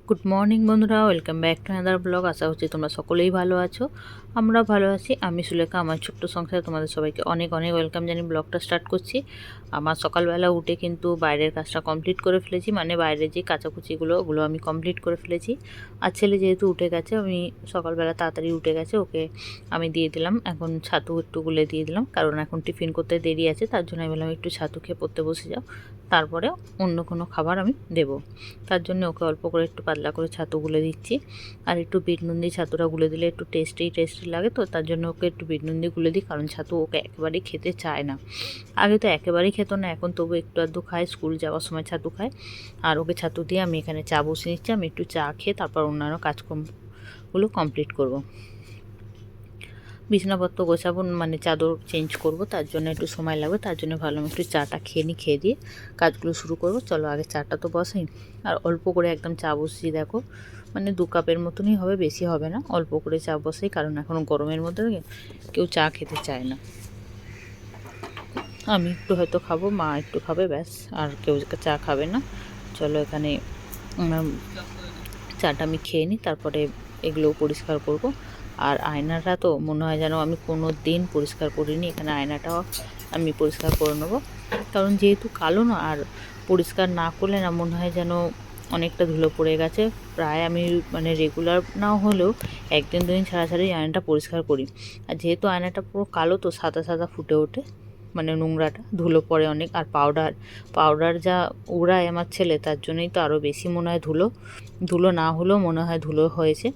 Good morning বন্ধুরা, welcome back to another blog. আশা হচ্ছে তোমরা সকলেই ভালো আছো, আমরা ভালো আছি। আমি সুলেখা, আমার ছোট্ট সংসারে তোমাদের সবাইকে অনেক অনেক ওয়েলকাম জানি। ব্লগটা স্টার্ট করছি। আমার সকালবেলা উঠে কিন্তু বাইরের কাজটা কমপ্লিট করে ফেলেছি, মানে বাইরের যে কাচাকুচিগুলো ওগুলো আমি কমপ্লিট করে ফেলেছি। আর ছেলে যেহেতু উঠে গেছে, আমি সকালবেলা তাড়াতাড়ি উঠে গেছে, ওকে আমি দিয়ে দিলাম এখন ছাতু একটু গুলে দিয়ে দিলাম, কারণ এখন টিফিন করতে দেরি আছে। তার জন্য আমি বললাম একটু ছাতু খেয়ে পড়তে বসে যাও, তারপরে অন্য কোনো খাবার আমি দেবো। তার জন্য ওকে অল্প করে একটু পাতলা করে ছাতু গুলে দিচ্ছি। আর একটু বিট নুন দিয়ে ছাতুটা গুলে দিলে একটু টেস্টি লাগে, তো তার জন্য ওকে একটু বিট নুন দিয়ে গুলে দিই, কারণ ছাতু ওকে একেবারেই খেতে চায় না। আগে তো একেবারেই খেত না, এখন তবু একটু আধটু খায়, স্কুল যাওয়ার সময় ছাতু খায়। আর ওকে ছাতু দিয়ে আমি এখানে চা বসিয়ে নিচ্ছি। আমি একটু চা খেয়ে তারপর অন্যান্য কাজকর্মগুলো কমপ্লিট করব। বিছানাপত্র গোছাবো, মানে চাদর চেঞ্জ করব, তার জন্য একটু সময় লাগবে। তার জন্য ভাবলাম একটু চাটা খেয়ে নিই, খেয়ে দিয়ে কাজগুলো শুরু করব। চলো আগে চাটা তো বসাই। আর অল্প করে একদম চা বসিয়ে, দেখো মানে 2 কাপের মতনই হবে, বেশি হবে না। অল্প করে চা বসাই, কারণ এখন গরমের মধ্যে কেউ চা খেতে চায় না। আমি একটু হয়তো খাবো, মা একটু খাবে, ব্যাস, আর কেউ চা খাবে না। চলো এখানে চাটা আমি খেয়ে নিই, তারপরে এগুলো পরিষ্কার করব। আর আয়নাটা তো মনে হয় যেন আমি কোনো দিন পরিষ্কার করিনি, এখানে আয়নাটাও আমি পরিষ্কার করে নেবো, কারণ যেহেতু কালো না, আর পরিষ্কার না করলে না মনে হয় যেন অনেকটা ধুলো পড়ে গেছে। প্রায় আমি মানে রেগুলার না হলেও একদিন দুদিন ছাড়া ছাড়াই আয়নাটা পরিষ্কার করি। আর যেহেতু আয়নাটা পুরো কালো, তো সাদা সাদা ফুটে ওঠে, মানে নোংরাটা ধুলো পড়ে অনেক। আর পাউডার যা উড়ায় আমার ছেলে, তার জন্যই তো আরও বেশি মনে হয় ধুলো না হলেও মনে হয় ধুলো হয়েছে।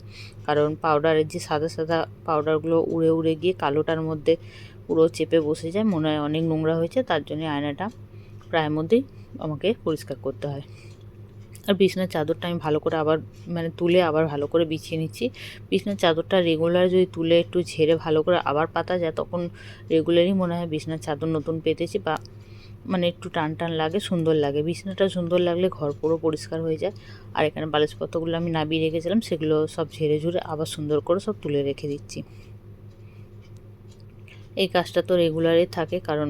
কারণ পাউডারের যে সাদা সাদা পাউডারগুলো উড়ে উড়ে গিয়ে কালোটার মধ্যে পুরো চেপে বসে যায়, মনে হয় অনেক নোংরা হয়েছে। তার জন্য আয়নাটা প্রায় মধ্যেই আমাকে পরিষ্কার করতে হয়। আর বিছানার চাদরটা আমি ভালো করে আবার মানে তুলে আবার ভালো করে বিছিয়ে নিচ্ছি। বিছানার চাদরটা রেগুলার যদি তুলে একটু ঝেড়ে ভালো করে আবার পাতা যায়, তখন রেগুলারই মনে হয় বিছানার চাদর নতুন পেতেছি, বা মানে একটু টান টান লাগে, সুন্দর লাগে। বিছানাটা সুন্দর লাগলে ঘর পুরো পরিষ্কার হয়ে যায়। আর এখানে বালিশপত্রগুলো আমি নামিয়ে রেখেছিলাম, সেগুলো সব ঝেড়ে ঝুড়ে আবার সুন্দর করে সব তুলে রেখে দিচ্ছি। এই কাজটা তো রেগুলারই থাকে, কারণ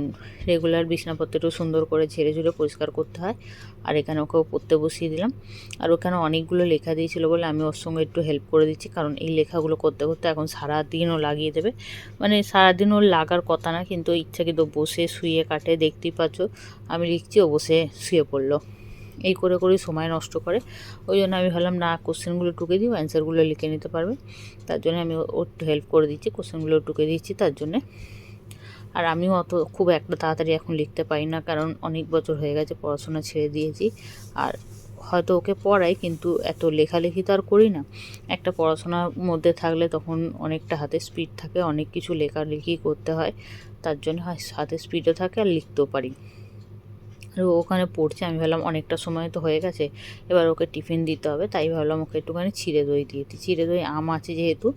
রেগুলার বিছানাপত্রটাও সুন্দর করে ঝেড়ে ঝুড়ে পরিষ্কার করতে হয়। আর এখানে ওকেও পড়তে বসিয়ে দিলাম। আর ওখানে অনেকগুলো লেখা দিয়েছিল বলে আমি ওর সঙ্গে একটু হেল্প করে দিচ্ছি, কারণ এই লেখাগুলো করতে করতে এখন সারাদিনও লাগিয়ে দেবে। মানে সারাদিন ওর লাগার কথা না, কিন্তু ইচ্ছাকৃত বসে শুয়ে কাটে, দেখতেই পাচ্ছ আমি লিখছি, ও বসে শুয়ে পড়লো। এই করে করেই সময় নষ্ট করে। ওই জন্য আমি ভাবলাম না, কোশ্চেনগুলো টুকে দিই, অ্যান্সারগুলো লিখে নিতে পারবে। তার জন্য আমি ওর হেল্প করে দিচ্ছি, কোশ্চেনগুলো টুকে দিচ্ছি তার জন্যে। আর আমিও অত খুব একটা তাড়াতাড়ি এখন লিখতে পারি না, কারণ অনেক বছর হয়ে গেছে পড়াশোনা ছেড়ে দিয়েছি। আর হয়তো ওকে পড়াই, কিন্তু এত লেখালেখি তো আর করি না। একটা পড়াশোনার মধ্যে থাকলে তখন অনেকটা হাতে স্পিড থাকে, অনেক কিছু লেখালেখি করতে হয়, তার জন্য হাতে স্পিডও থাকে আর লিখতেও পারি। আর ওখানে পড়ছে, আমি ভাবলাম অনেকটা সময় তো হয়ে গেছে, এবার ওকে টিফিন দিতে হবে, তাই ভাবলাম ওকে একটুখানি চিড়ে দই দিয়ে দিই। চিড়ে দই আম আছে যেহেতু,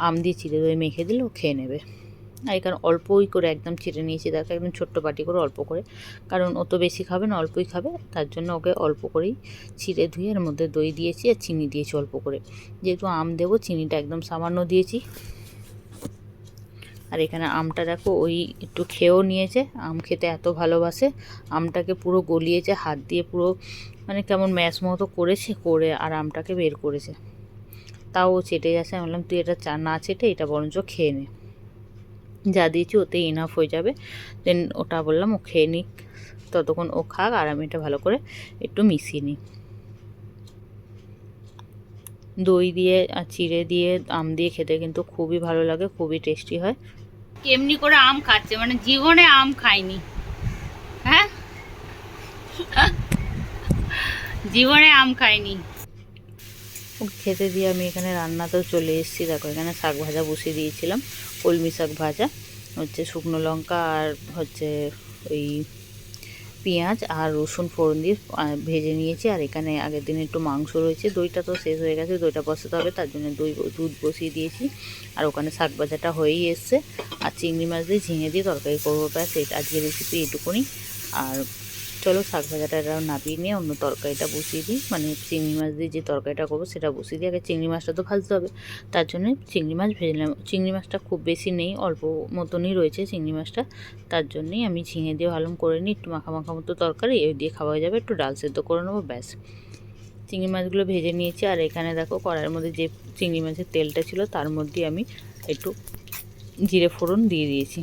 আম দিয়ে চিড়ে দই মেখে দিলে ও খেয়ে নেবে। আর এখানে অল্পই করে একদম চিড়ে নিয়েছি, দেখো একদম ছোট্ট বাটি করে অল্প করে, কারণ ও তো বেশি খাবে না, অল্পই খাবে। তার জন্য ওকে অল্প করেই চিড়ে ধুয়ে এর মধ্যে দই দিয়েছি আর চিনি দিয়েছি অল্প করে। যেহেতু আম দেবো, চিনিটা একদম সামান্য দিয়েছি। আর এখানে আমটা দেখো ওই একটু খেয়েও নিয়েছে, আম খেতে এত ভালোবাসে। আমটাকে পুরো গলিয়েছে হাত দিয়ে, পুরো মানে কেমন ম্যাশ মতো করেছে, করে আর আমটাকে বের করেছে। তাও ও চেটে যাচ্ছে। আমি বললাম তুই এটা না চেটে এটা বরঞ্চ খেয়ে নে, যা দিয়েছি ওতেই ইনাফ হয়ে যাবে। দেন ওটা বললাম ও খেয়ে নিক, ততক্ষণ ও খাক, আর আমি এটা ভালো করে একটু মিশিয়ে নিই। দই দিয়ে আর চিড়ে দিয়ে আম দিয়ে খেতে কিন্তু খুবই ভালো লাগে, খুবই টেস্টি হয়। কেমনি করে আম খাচ্ছে, মানে জীবনে আম খায়নি, হ্যাঁ জীবনে আম খায়নি। ওকে খেতে দিয়ে আমি এখানে রান্নাতেও চলে এসেছি। দেখো এখানে শাক ভাজা বসিয়ে দিয়েছিলাম, কলমি শাক ভাজা, হচ্ছে শুকনো লঙ্কা আর হচ্ছে ওই পেঁয়াজ আর রসুন ফোড়ন দিয়ে ভেজে নিয়েছি। আর এখানে আগের দিন একটু মাংস রয়েছে, দইটা তো শেষ হয়ে গেছে, দইটা বসাতে হবে, তার জন্য দুধ বসিয়ে দিয়েছি। আর ওখানে শাক ভাজাটা হয়েই এসছে। আর চিংড়ি মাছ দিয়ে ঝিঙে দিয়ে তরকারি করবো, ব্যাস এটা আজকে রেসিপি এইটুকুনি। আর চলো শাক ভাজাটা নামিয়ে নিয়ে অন্য তরকারিটা বসিয়ে দিই, মানে চিংড়ি মাছ দিয়ে যে তরকারিটা করবো সেটা বসিয়ে দিই। আগে চিংড়ি মাছটা তো ভাজতে হবে, তার জন্য চিংড়ি মাছ ভেজে নিলাম। চিংড়ি মাছটা খুব বেশি নেই, অল্প মতনই রয়েছে চিংড়ি মাছটা, তার জন্যই আমি ঝিঙে দিয়ে ভালো করে নিই। একটু মাখা মাখা মতো তরকারি, এই দিয়ে খাওয়া যাবে, একটু ডাল সেদ্ধ করে নেবো, ব্যাস। চিংড়ি মাছগুলো ভেজে নিয়েছি। আর এখানে দেখো কড়াইয়ের মধ্যে যে চিংড়ি মাছের তেলটা ছিল তার মধ্যে আমি একটু জিরে ফোড়ন দিয়ে দিয়েছি।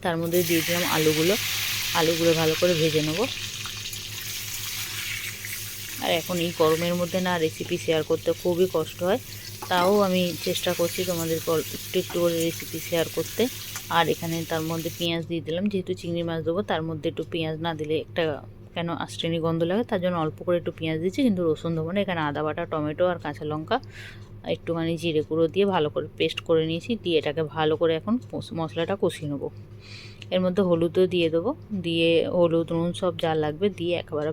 তার মধ্যে দিয়ে দিলাম আলুগুলো ভালো করে ভেজে নেব। আর এখন এই গরমের মধ্যে না রেসিপি শেয়ার করতে খুবই কষ্ট হয়, তাও আমি চেষ্টা করছি তোমাদেরকে একটু একটু করে রেসিপি শেয়ার করতে। আর এখানে তার মধ্যে পেঁয়াজ দিয়ে দিলাম, যেহেতু চিংড়ি মাছ দেবো তার মধ্যে একটু পেঁয়াজ না দিলে একটা কেন আষ্ট্রেনি গন্ধ লাগে, তার জন্য অল্প করে একটু পেঁয়াজ দিচ্ছি, কিন্তু রসুন দেবো না। এখানে আদা বাটা, টমেটো আর কাঁচা লঙ্কা, একটুখানি জিরে গুঁড়ো দিয়ে ভালো করে পেস্ট করে নিয়েছি। দিয়ে এটাকে ভালো করে এখন মশলাটা কষিয়ে নেবো। এর মধ্যে হলুদও দিয়ে দেবো, দিয়ে হলুদ নুন সব যা লাগবে দিয়ে একেবারে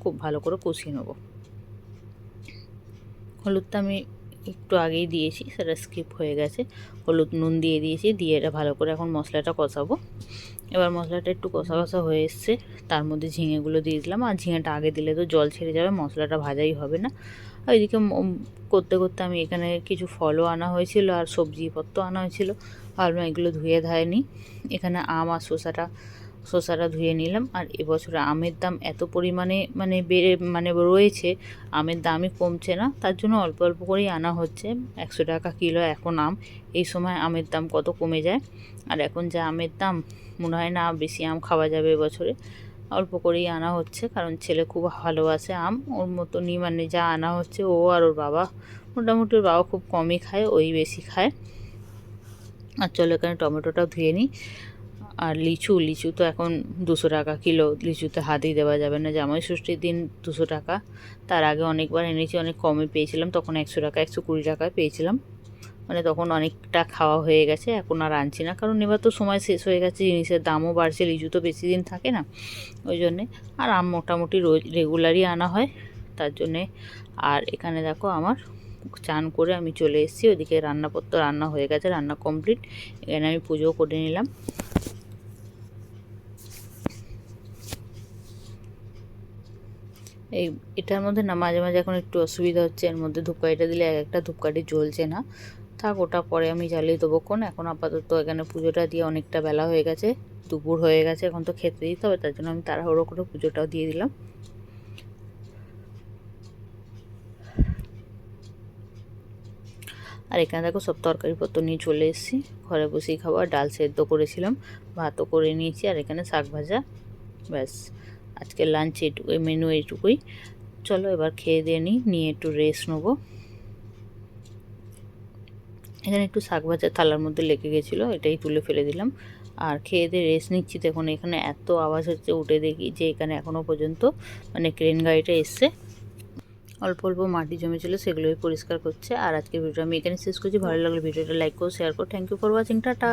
খুব ভালো করে কষিয়ে নেবো। হলুদটা আমি একটু আগেই দিয়েছি, সেটা স্কিপ হয়ে গেছে। হলুদ নুন দিয়ে দিয়েছি, দিয়ে এটা ভালো করে এখন মশলাটা কষাবো। এবার মশলাটা একটু কষা কষা হয়ে এসছে, তার মধ্যে ঝিঙেগুলো দিয়ে দিলাম। আর ঝিঙেটা আগে দিলে তো জল ছেড়ে যাবে, মশলাটা ভাজাই হবে না। আর এদিকে করতে করতে আমি এখানে কিছু ফলও আনা হয়েছিল আর সবজিপত্র আনা হয়েছিল, ভাবলাম এগুলো ধুয়ে ধায়নি। এখানে আম আর শসাটা ধুয়ে নিলাম। আর এবছরে আমের দাম এত পরিমাণে রয়েছে, আমের দামই কমছে না, তার জন্য অল্প অল্প করেই আনা হচ্ছে। 100 টাকা কিলো এখন আম। এই সময় আমের দাম কত কমে যায়। আর এখন যা আমের দাম, মনে হয় না বেশি আম খাওয়া যাবে এবছরে। অল্প করেই আনা হচ্ছে, কারণ ছেলে খুব ভালোবাসে আম, ওর মতনই যা আনা হচ্ছে। ও আর ওর বাবা, মোটামুটি ওর বাবা খুব কমই খায়, ওই বেশি খায়। আর চলো এখানে টমেটোটাও ধুয়ে নিই। আর লিচু তো এখন 200 টাকা কিলো, লিচুতে হাতই দেওয়া যাবে না। জামাই ষষ্ঠীর দিন 200 টাকা, তার আগে অনেকবার এনেছি, অনেক কমে পেয়েছিলাম, তখন 100 টাকা 120 টাকায় পেয়েছিলাম। তখন অনেকটা খাওয়া হয়ে গেছে, এখন আর আনছি না, কারণ এবার তো সময় শেষ হয়ে গেছে, জিনিসের দামও বাড়ছে, লিচু তো বেশি দিন থাকে না, ওই জন্যে। আর আম মোটামুটি রেগুলারই আনা হয়, তার জন্যে। আর এখানে দেখো আমার চান করে আমি চলে এসেছি, ওদিকে রান্না হয়ে গেছে, রান্না কমপ্লিট। এখানে আমি পুজোও করে নিলাম। এটার মধ্যে না মাঝে মাঝে এখন একটু অসুবিধা হচ্ছে, এর মধ্যে ধূপকাঠিটা দিলে একটা ধূপকাঠি জ্বলছে না। থাক, ওটা পরে আমি জ্বালিয়ে দেবো কোন। এখন আপাতত এখানে পুজোটা দিয়ে অনেকটা বেলা হয়ে গেছে, দুপুর হয়ে গেছে, এখন তো খেতে দিতে হবে, তার জন্য আমি তাড়াহুড়ো করে পুজোটাও দিয়ে দিলাম। আর এখানে দেখো সব তরকারিপত্র নিয়ে চলে এসেছি, ঘরে বসেই খাবো। আর ডাল সেদ্ধ করেছিলাম, ভাতও করে নিয়েছি, আর এখানে শাক ভাজা, ব্যাস আজকের লাঞ্চ এইটুকুই, মেনু এইটুকুই। চলো এবার খেয়ে দিয়ে নিয়ে একটু রেস্ট নেবো। এখানে একটু শাক ভাজা থালার মধ্যে লেগে গেছিলো, এটাই তুলে ফেলে দিলাম। আর খেয়ে দিয়ে রেস্ট নিচ্ছি। দেখুন এখানে এত আওয়াজ হচ্ছে, উঠে দেখি যে এখানে এখনও পর্যন্ত ক্রেন গাড়িটা এসছে, অল্প অল্প মাটি জমেছিল, সেগুলোই পরিষ্কার করছে। আর আজকে ভিডিওটা আমি এখানে শেষ করছি। ভালো লাগলে ভিডিওটা লাইক করো, শেয়ার করো। Thank you for watching, tata.